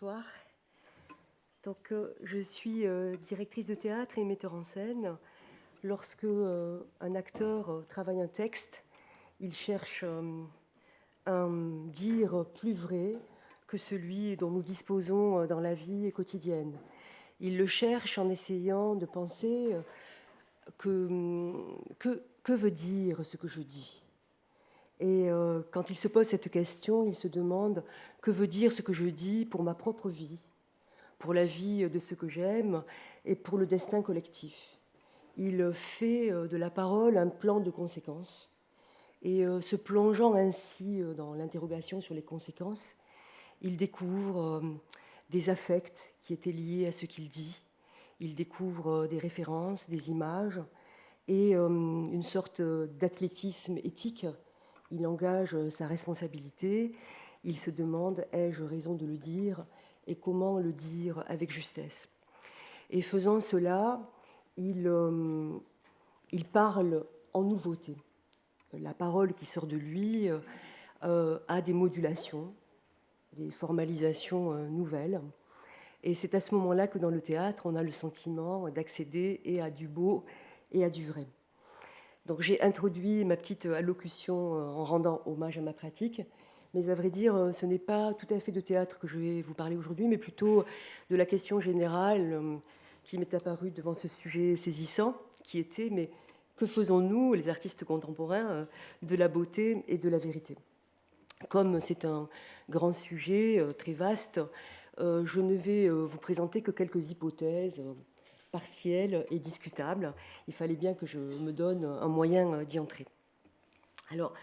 Bonsoir. Donc, je suis directrice de théâtre et metteur en scène. Lorsque un acteur travaille un texte, il cherche un dire plus vrai que celui dont nous disposons dans la vie quotidienne. Il le cherche en essayant de penser que veut dire ce que je dis. Et quand il se pose cette question, il se demande que veut dire ce que je dis pour ma propre vie, pour la vie de ceux que j'aime et pour le destin collectif. Il fait de la parole un plan de conséquences et se plongeant ainsi dans l'interrogation sur les conséquences, il découvre des affects qui étaient liés à ce qu'il dit, il découvre des références, des images et une sorte d'athlétisme éthique. Il engage sa responsabilité, il se demande « ai-je raison de le dire ?» et comment le dire avec justesse. Et faisant cela, il parle en nouveauté. La parole qui sort de lui a des modulations, des formalisations nouvelles. Et c'est à ce moment-là que dans le théâtre, on a le sentiment d'accéder et à du beau et à du vrai. Donc j'ai introduit ma petite allocution en rendant hommage à ma pratique, mais à vrai dire, ce n'est pas tout à fait de théâtre que je vais vous parler aujourd'hui, mais plutôt de la question générale qui m'est apparue devant ce sujet saisissant, qui était, mais que faisons-nous, les artistes contemporains, de la beauté et de la vérité ? Comme c'est un grand sujet, très vaste, je ne vais vous présenter que quelques hypothèses partielle et discutable. Il fallait bien que je me donne un moyen d'y entrer. Alors,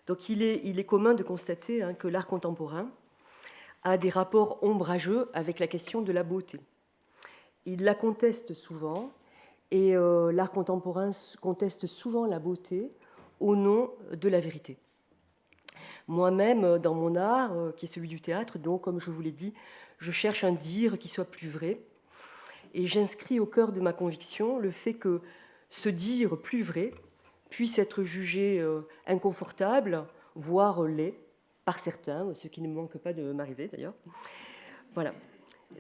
donc il est commun de constater que l'art contemporain a des rapports ombrageux avec la question de la beauté. Il la conteste souvent, et l'art contemporain conteste souvent la beauté au nom de la vérité. Moi-même, dans mon art, qui est celui du théâtre, donc, comme je vous l'ai dit, je cherche un dire qui soit plus vrai, et j'inscris au cœur de ma conviction le fait que ce dire plus vrai puisse être jugé inconfortable, voire laid, par certains, ce qui ne manque pas de m'arriver d'ailleurs. Voilà.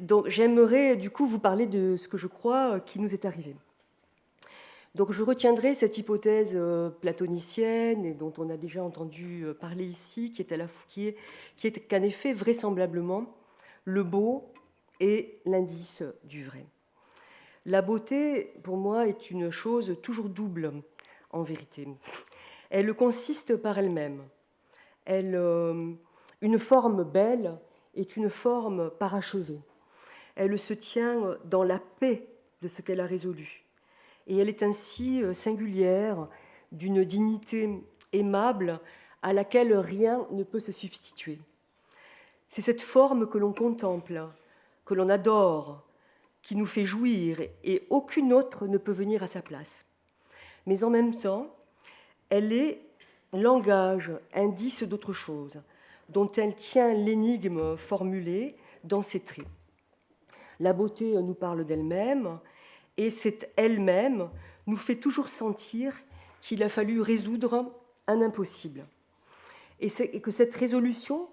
Donc j'aimerais du coup vous parler de ce que je crois qui nous est arrivé. Donc je retiendrai cette hypothèse platonicienne et dont on a déjà entendu parler ici, qui est qu'en effet vraisemblablement le beau est l'indice du vrai. La beauté, pour moi, est une chose toujours double, en vérité. Elle consiste par elle-même. Une forme belle est une forme parachevée. Elle se tient dans la paix de ce qu'elle a résolu. Et elle est ainsi singulière, d'une dignité aimable à laquelle rien ne peut se substituer. C'est cette forme que l'on contemple, que l'on adore, qui nous fait jouir, et aucune autre ne peut venir à sa place. Mais en même temps, elle est langage, indice d'autre chose, dont elle tient l'énigme formulée dans ses traits. La beauté nous parle d'elle-même, et cette elle-même nous fait toujours sentir qu'il a fallu résoudre un impossible. Et que cette résolution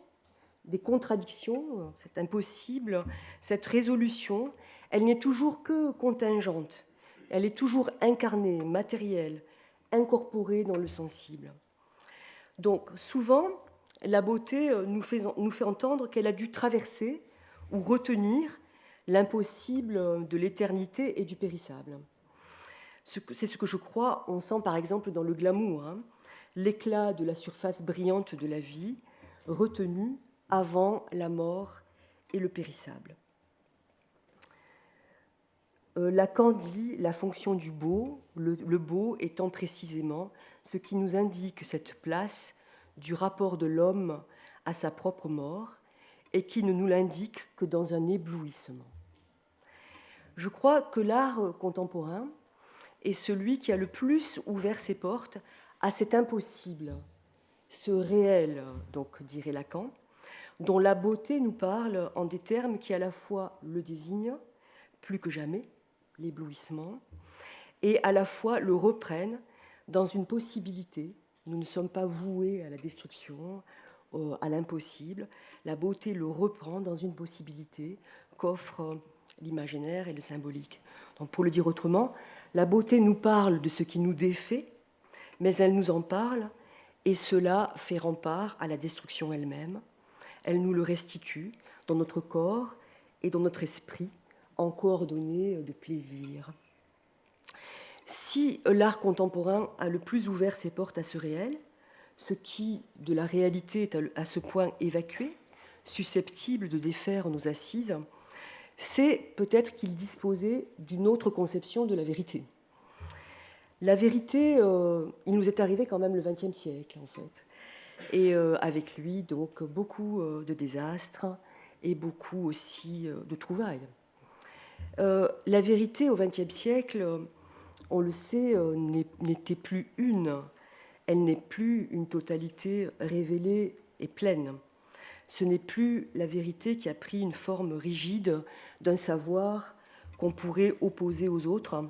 des contradictions, cet impossible, cette résolution, elle n'est toujours que contingente, elle est toujours incarnée, matérielle, incorporée dans le sensible. Donc souvent, la beauté nous fait entendre qu'elle a dû traverser ou retenir l'impossible de l'éternité et du périssable. C'est ce que je crois, on sent par exemple dans le glamour, l'éclat de la surface brillante de la vie, retenue avant la mort et le périssable. Lacan dit la fonction du beau, le beau étant précisément ce qui nous indique cette place du rapport de l'homme à sa propre mort et qui ne nous l'indique que dans un éblouissement. Je crois que l'art contemporain est celui qui a le plus ouvert ses portes à cet impossible, ce réel, donc dirait Lacan, dont la beauté nous parle en des termes qui à la fois le désignent, plus que jamais, l'éblouissement, et à la fois le reprennent dans une possibilité. Nous ne sommes pas voués à la destruction, à l'impossible, la beauté le reprend dans une possibilité qu'offre l'imaginaire et le symbolique. Donc, pour le dire autrement, la beauté nous parle de ce qui nous défait, mais elle nous en parle, et cela fait rempart à la destruction elle-même. Elle nous le restitue dans notre corps et dans notre esprit, en coordonnées de plaisir. Si l'art contemporain a le plus ouvert ses portes à ce réel, ce qui, de la réalité, est à ce point évacué, susceptible de défaire nos assises, c'est peut-être qu'il disposait d'une autre conception de la vérité. La vérité, il nous est arrivé quand même le XXe siècle, en fait. Et avec lui, donc, beaucoup de désastres et beaucoup aussi de trouvailles. La vérité, au XXe siècle, on le sait, n'était plus une. Elle n'est plus une totalité révélée et pleine. Ce n'est plus la vérité qui a pris une forme rigide d'un savoir qu'on pourrait opposer aux autres,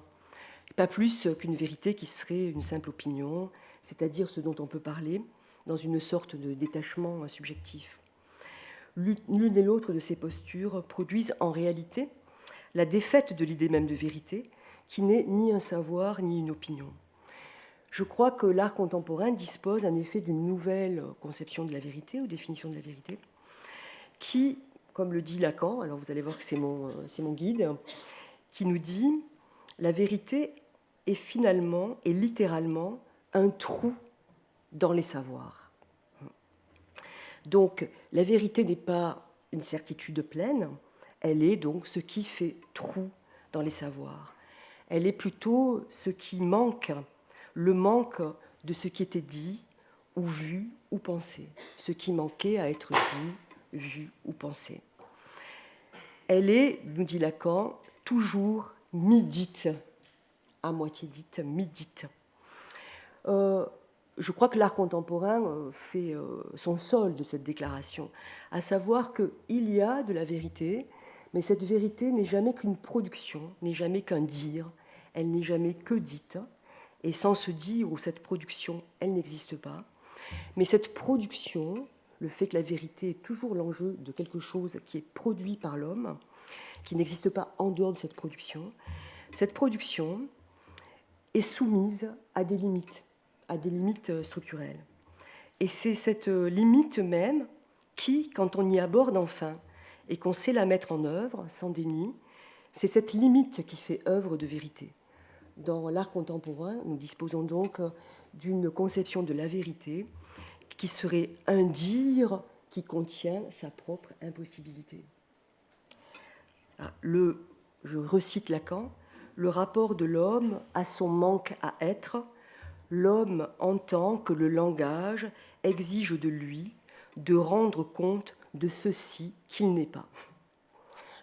pas plus qu'une vérité qui serait une simple opinion, c'est-à-dire ce dont on peut parler, dans une sorte de détachement subjectif. L'une et l'autre de ces postures produisent en réalité la défaite de l'idée même de vérité, qui n'est ni un savoir ni une opinion. Je crois que l'art contemporain dispose en effet d'une nouvelle conception de la vérité, ou définition de la vérité, qui, comme le dit Lacan, alors vous allez voir que c'est mon guide, qui nous dit « la vérité est finalement et littéralement un trou dans les savoirs ». Donc, la vérité n'est pas une certitude pleine, elle est donc ce qui fait trou dans les savoirs. Elle est plutôt ce qui manque, le manque de ce qui était dit, ou vu, ou pensé, ce qui manquait à être dit, vu ou pensé. Elle est, nous dit Lacan, toujours mi-dite, à moitié dite, mi-dite. Je crois que l'art contemporain fait son sol de cette déclaration, à savoir qu'il y a de la vérité, mais cette vérité n'est jamais qu'une production, n'est jamais qu'un dire, elle n'est jamais que dite, et sans ce dire ou cette production, elle n'existe pas. Mais cette production, le fait que la vérité est toujours l'enjeu de quelque chose qui est produit par l'homme, qui n'existe pas en dehors de cette production est soumise à des limites structurelles. Et c'est cette limite même qui, quand on y aborde enfin, et qu'on sait la mettre en œuvre, sans déni, c'est cette limite qui fait œuvre de vérité. Dans l'art contemporain, nous disposons donc d'une conception de la vérité qui serait un dire qui contient sa propre impossibilité. Je recite Lacan, le rapport de l'homme à son manque à être, l'homme entend que le langage exige de lui de rendre compte de ceci qu'il n'est pas.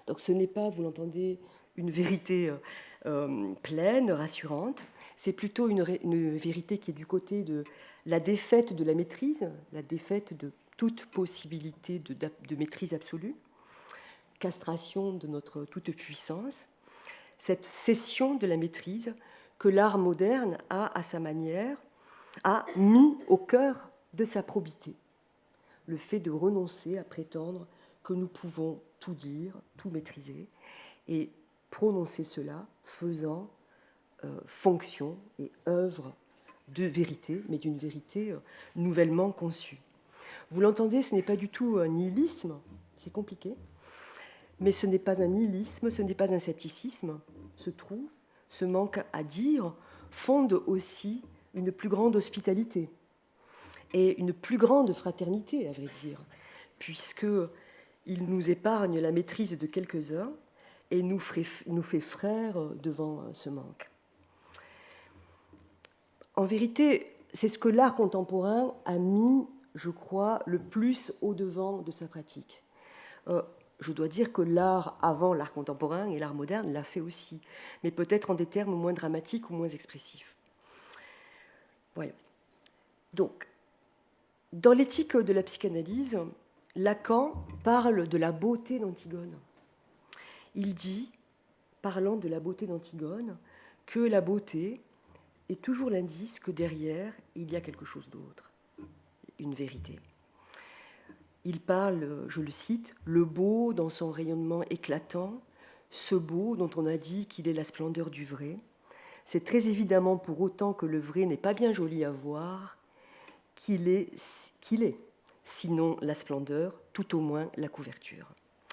Donc ce n'est pas, vous l'entendez, une vérité pleine, rassurante, c'est plutôt une vérité qui est du côté de la défaite de la maîtrise, la défaite de toute possibilité de maîtrise absolue, castration de notre toute-puissance, cette cession de la maîtrise que l'art moderne a, à sa manière, a mis au cœur de sa probité. Le fait de renoncer à prétendre que nous pouvons tout dire, tout maîtriser, et prononcer cela faisant fonction et œuvre de vérité, mais d'une vérité nouvellement conçue. Vous l'entendez, ce n'est pas du tout un nihilisme, c'est compliqué, mais ce n'est pas un nihilisme, ce n'est pas un scepticisme. Ce trou, ce manque à dire, fonde aussi une plus grande hospitalité et une plus grande fraternité, à vrai dire, puisqu'il nous épargne la maîtrise de quelques-uns et nous fait frères devant ce manque. En vérité, c'est ce que l'art contemporain a mis, je crois, le plus au-devant de sa pratique. Je dois dire que l'art avant l'art contemporain et l'art moderne l'a fait aussi, mais peut-être en des termes moins dramatiques ou moins expressifs. Voilà. Donc, dans l'éthique de la psychanalyse, Lacan parle de la beauté d'Antigone. Il dit, parlant de la beauté d'Antigone, que la beauté est toujours l'indice que derrière, il y a quelque chose d'autre, une vérité. Il parle, je le cite, « le beau dans son rayonnement éclatant, ce beau dont on a dit qu'il est la splendeur du vrai. C'est très évidemment pour autant que le vrai n'est pas bien joli à voir, qu'il est, sinon la splendeur, tout au moins la couverture.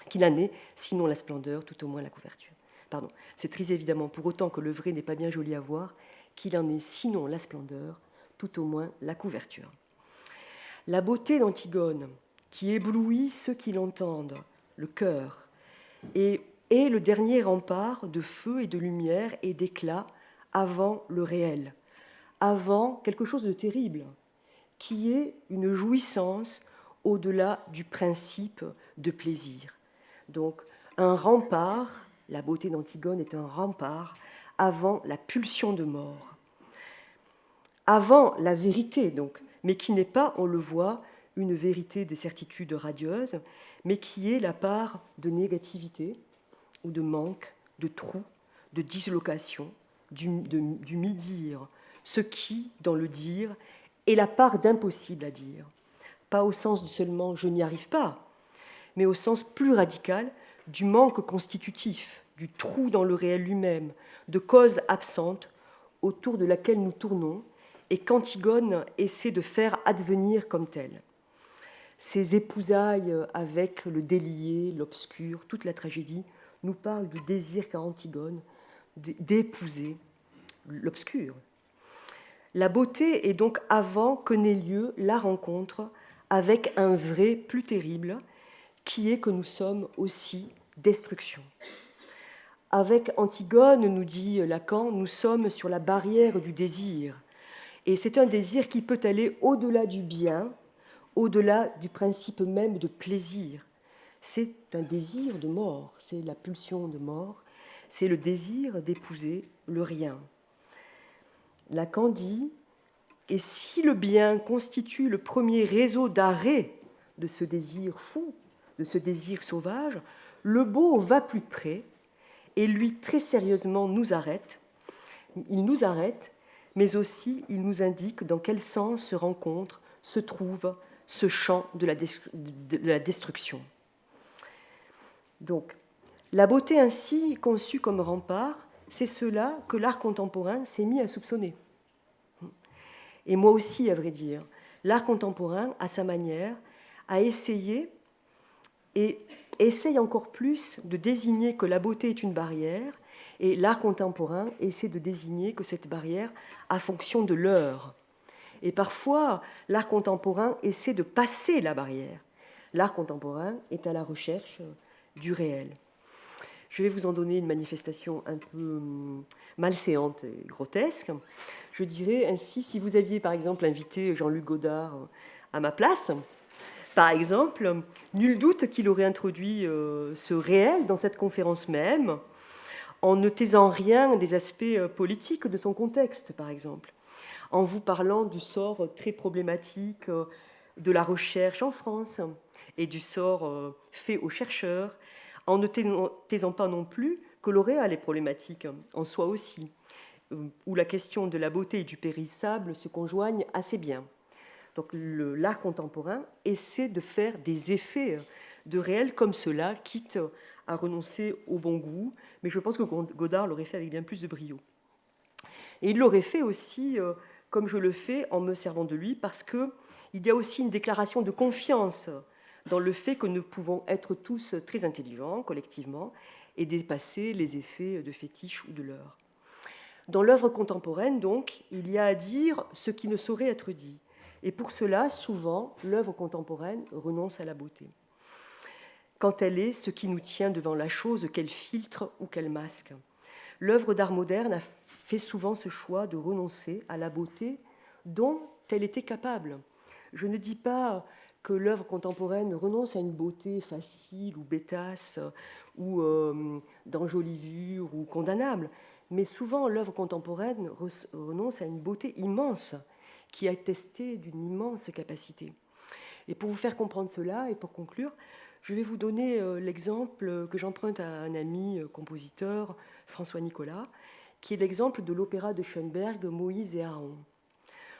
Qu'il en est, sinon la splendeur, tout au moins la couverture. Pardon. C'est très évidemment pour autant que le vrai n'est pas bien joli à voir, qu'il en est, sinon la splendeur, tout au moins la couverture. La beauté d'Antigone, qui éblouit ceux qui l'entendent, le cœur, et est le dernier rempart de feu et de lumière et d'éclat avant le réel, avant quelque chose de terrible, qui est une jouissance au-delà du principe de plaisir. Donc, un rempart, la beauté d'Antigone est un rempart avant la pulsion de mort, avant la vérité, donc, mais qui n'est pas, on le voit, une vérité de certitude radieuse, mais qui est la part de négativité ou de manque, de trou, de dislocation, du mi-dire, ce qui, dans le dire, est la part d'impossible à dire. Pas au sens de seulement « je n'y arrive pas », mais au sens plus radical du manque constitutif, du trou dans le réel lui-même, de cause absente autour de laquelle nous tournons et qu'Antigone essaie de faire advenir comme telle. Ces épousailles avec le délié, l'obscur, toute la tragédie nous parlent du désir qu'a Antigone d'épouser l'obscur. La beauté est donc avant que n'ait lieu la rencontre avec un vrai plus terrible, qui est que nous sommes aussi destruction. Avec Antigone, nous dit Lacan, nous sommes sur la barrière du désir. Et c'est un désir qui peut aller au-delà du bien, au-delà du principe même de plaisir. C'est un désir de mort, c'est la pulsion de mort, c'est le désir d'épouser le rien. Lacan dit, et si le bien constitue le premier réseau d'arrêt de ce désir fou, de ce désir sauvage, le beau va plus près et lui très sérieusement nous arrête. Il nous arrête, mais aussi il nous indique dans quel sens se rencontre, se trouve ce champ de la destruction. Donc, la beauté ainsi conçue comme rempart, c'est cela que l'art contemporain s'est mis à soupçonner. Et moi aussi, à vrai dire, l'art contemporain, à sa manière, a essayé et essaye encore plus de désigner que la beauté est une barrière, et l'art contemporain essaie de désigner que cette barrière a fonction de l'heure. Et parfois, l'art contemporain essaie de passer la barrière. L'art contemporain est à la recherche du réel. Je vais vous en donner une manifestation un peu malséante et grotesque. Je dirais ainsi, si vous aviez par exemple invité Jean-Luc Godard à ma place, par exemple, nul doute qu'il aurait introduit ce réel dans cette conférence même, en ne taisant rien des aspects politiques de son contexte, par exemple, en vous parlant du sort très problématique de la recherche en France et du sort fait aux chercheurs, en ne taisant pas non plus que l'auréat est problématique en soi aussi, où la question de la beauté et du périssable se conjoignent assez bien. Donc l'art contemporain essaie de faire des effets de réel comme cela, quitte à renoncer au bon goût, mais je pense que Godard l'aurait fait avec bien plus de brio. Et il l'aurait fait aussi, comme je le fais, en me servant de lui, parce qu'il y a aussi une déclaration de confiance dans le fait que nous pouvons être tous très intelligents, collectivement, et dépasser les effets de fétiche ou de leurre. Dans l'œuvre contemporaine, donc, il y a à dire ce qui ne saurait être dit. Et pour cela, souvent, l'œuvre contemporaine renonce à la beauté, quand elle est ce qui nous tient devant la chose qu'elle filtre ou qu'elle masque. L'œuvre d'art moderne a fait souvent ce choix de renoncer à la beauté dont elle était capable. Je ne dis pas que l'œuvre contemporaine renonce à une beauté facile ou bêtasse ou d'enjolivure ou condamnable, mais souvent l'œuvre contemporaine renonce à une beauté immense qui est attestée d'une immense capacité. Et pour vous faire comprendre cela, et pour conclure, je vais vous donner l'exemple que j'emprunte à un ami compositeur, François Nicolas, qui est l'exemple de l'opéra de Schoenberg, Moïse et Aaron,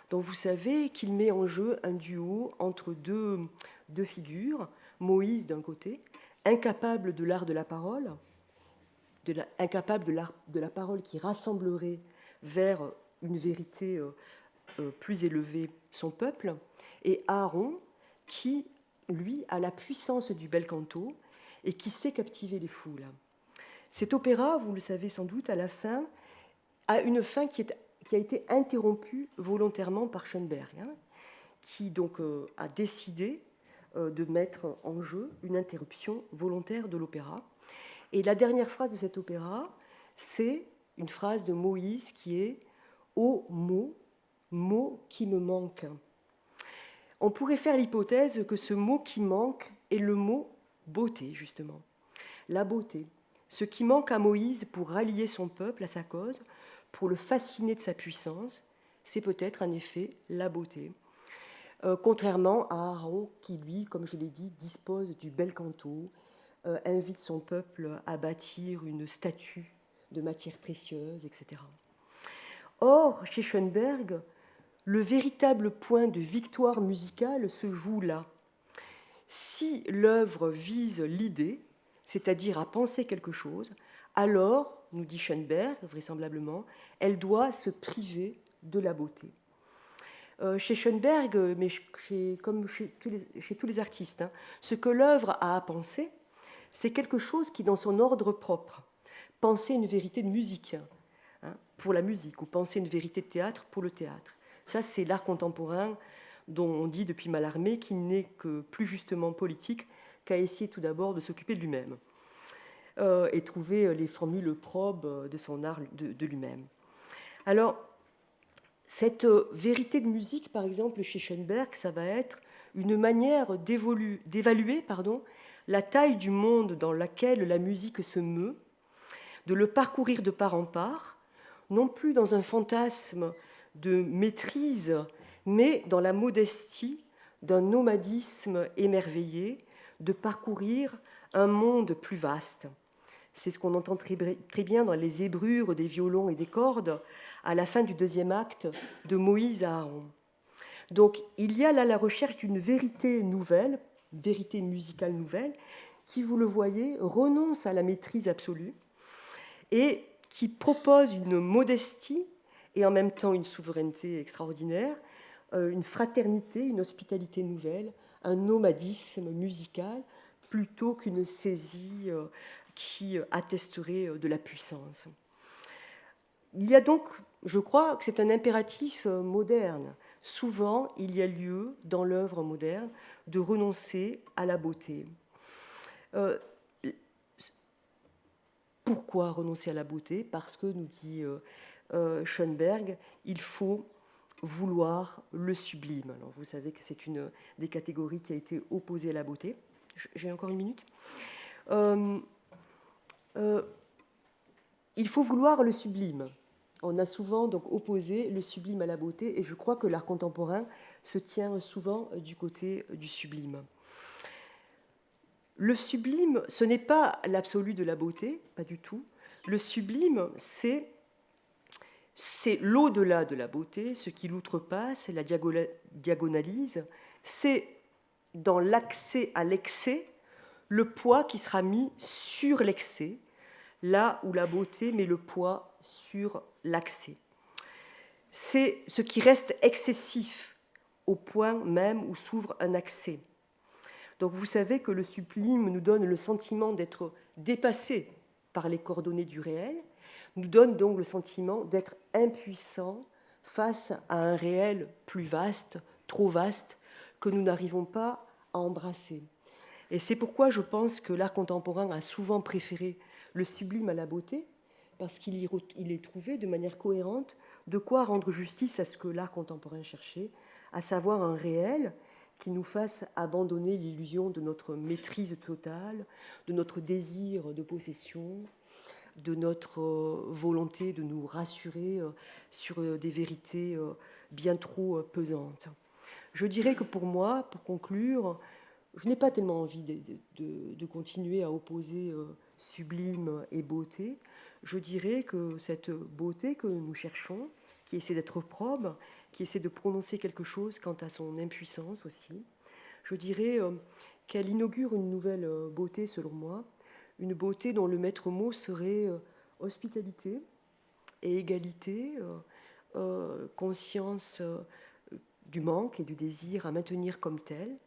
dont vous savez qu'il met en jeu un duo entre deux deux figures, Moïse d'un côté, incapable de l'art de la parole, incapable de l'art de la parole qui rassemblerait vers une vérité plus élevée son peuple, et Aaron qui, lui, a la puissance du bel canto et qui sait captiver les foules. Cet opéra, vous le savez sans doute, à la fin, a une fin qui a été interrompue volontairement par Schoenberg, qui donc a décidé de mettre en jeu une interruption volontaire de l'opéra. Et la dernière phrase de cet opéra, c'est une phrase de Moïse qui est « Ô mot, mot qui me manque ». On pourrait faire l'hypothèse que ce mot qui manque est le mot beauté, justement. La beauté, ce qui manque à Moïse pour rallier son peuple à sa cause, pour le fasciner de sa puissance, c'est peut-être en effet la beauté. Contrairement à Aaron qui, lui, comme je l'ai dit, dispose du bel canto, invite son peuple à bâtir une statue de matières précieuses, etc. Or, chez Schoenberg, le véritable point de victoire musicale se joue là. Si l'œuvre vise l'idée, c'est-à-dire à penser quelque chose, alors, nous dit Schoenberg, vraisemblablement, elle doit se priver de la beauté. Chez Schoenberg, mais comme chez tous les artistes, ce que l'œuvre a à penser, c'est quelque chose qui, dans son ordre propre, penser une vérité de musique pour la musique, ou penser une vérité de théâtre pour le théâtre. Ça, c'est l'art contemporain dont on dit depuis Mallarmé qu'il n'est que plus justement politique qu'à essayer tout d'abord de s'occuper de lui-même et trouver les formules probes de son art de lui-même. Alors, cette vérité de musique, par exemple, chez Schoenberg, ça va être une manière d'évaluer la taille du monde dans lequel la musique se meut, de le parcourir de part en part, non plus dans un fantasme de maîtrise, mais dans la modestie d'un nomadisme émerveillé, de parcourir un monde plus vaste. C'est ce qu'on entend très bien dans les zébrures des violons et des cordes à la fin du deuxième acte de Moïse à Aaron. Donc il y a là la recherche d'une vérité nouvelle, vérité musicale nouvelle, qui, vous le voyez, renonce à la maîtrise absolue et qui propose une modestie et en même temps une souveraineté extraordinaire, une fraternité, une hospitalité nouvelle, un nomadisme musical, plutôt qu'une saisie qui attesterait de la puissance. Il y a donc, je crois que c'est un impératif moderne. Souvent, il y a lieu, dans l'œuvre moderne, de renoncer à la beauté. Pourquoi renoncer à la beauté ? Parce que, nous dit Schoenberg, il faut vouloir le sublime. Alors, vous savez que c'est une des catégories qui a été opposée à la beauté. J'ai encore une minute. Il faut vouloir le sublime. On a souvent donc opposé le sublime à la beauté, et je crois que l'art contemporain se tient souvent du côté du sublime. Le sublime, ce n'est pas l'absolu de la beauté, pas du tout. Le sublime, c'est l'au-delà de la beauté, ce qui l'outrepasse, la diagonalise. C'est dans l'accès à l'excès, le poids qui sera mis sur l'excès, là où la beauté met le poids sur l'accès. C'est ce qui reste excessif au point même où s'ouvre un accès. Donc vous savez que le sublime nous donne le sentiment d'être dépassé par les coordonnées du réel, nous donne donc le sentiment d'être impuissant face à un réel plus vaste, trop vaste, que nous n'arrivons pas à embrasser. Et c'est pourquoi je pense que l'art contemporain a souvent préféré le sublime à la beauté, parce qu'il est trouvé de manière cohérente de quoi rendre justice à ce que l'art contemporain cherchait, à savoir un réel qui nous fasse abandonner l'illusion de notre maîtrise totale, de notre désir de possession, de notre volonté de nous rassurer sur des vérités bien trop pesantes. Je dirais que pour moi, pour conclure, je n'ai pas tellement envie de continuer à opposer sublime et beauté. Je dirais que cette beauté que nous cherchons, qui essaie d'être probe, qui essaie de prononcer quelque chose quant à son impuissance aussi, je dirais qu'elle inaugure une nouvelle beauté, selon moi, une beauté dont le maître mot serait hospitalité et égalité, conscience du manque et du désir à maintenir comme tel,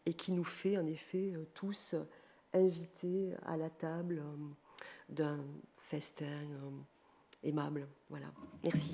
et qui nous fait en effet tous invités à la table d'un festin aimable. Voilà. Merci.